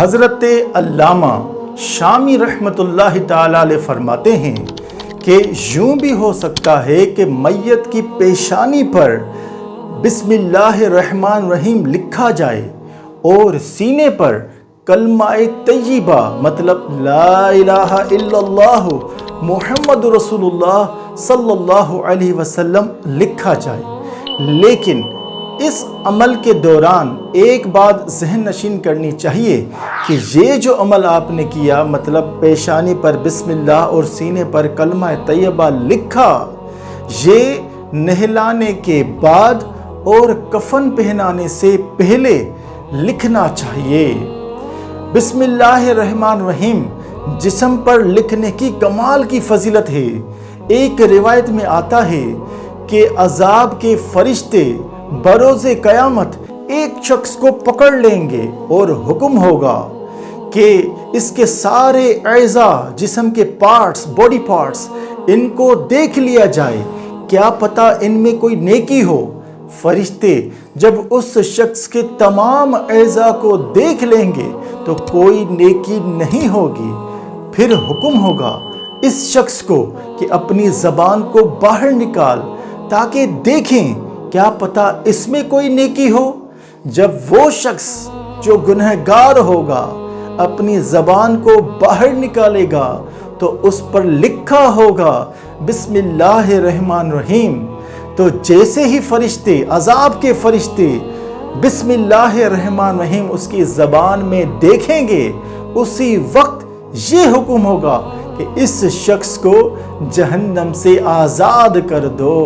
حضرت علامہ شامی رحمۃ اللہ تعالی علیہ فرماتے ہیں کہ یوں بھی ہو سکتا ہے کہ میت کی پیشانی پر بسم اللہ الرحمن الرحیم لکھا جائے اور سینے پر کلمہ طیبہ مطلب لا الہ الا اللہ محمد رسول اللہ صلی اللہ علیہ وسلم لکھا جائے، لیکن اس عمل کے دوران ایک بات ذہن نشین کرنی چاہیے کہ یہ جو عمل آپ نے کیا مطلب پیشانی پر بسم اللہ اور سینے پر کلمہ طیبہ لکھا، یہ نہلانے کے بعد اور کفن پہنانے سے پہلے لکھنا چاہیے۔ بسم اللہ الرحمن الرحیم جسم پر لکھنے کی کمال کی فضیلت ہے۔ ایک روایت میں آتا ہے کہ عذاب کے فرشتے بروز قیامت ایک شخص کو پکڑ لیں گے اور حکم ہوگا کہ اس کے سارے اعضاء جسم کے پارٹس باڈی پارٹس ان کو دیکھ لیا جائے، کیا پتہ ان میں کوئی نیکی ہو۔ فرشتے جب اس شخص کے تمام اعضاء کو دیکھ لیں گے تو کوئی نیکی نہیں ہوگی، پھر حکم ہوگا اس شخص کو کہ اپنی زبان کو باہر نکال تاکہ دیکھیں کیا پتہ اس میں کوئی نیکی ہو۔ جب وہ شخص جو گنہگار ہوگا اپنی زبان کو باہر نکالے گا تو اس پر لکھا ہوگا بسم اللہ الرحمن الرحیم۔ تو جیسے ہی فرشتے عذاب کے فرشتے بسم اللہ الرحمن الرحیم اس کی زبان میں دیکھیں گے، اسی وقت یہ حکم ہوگا کہ اس شخص کو جہنم سے آزاد کر دو۔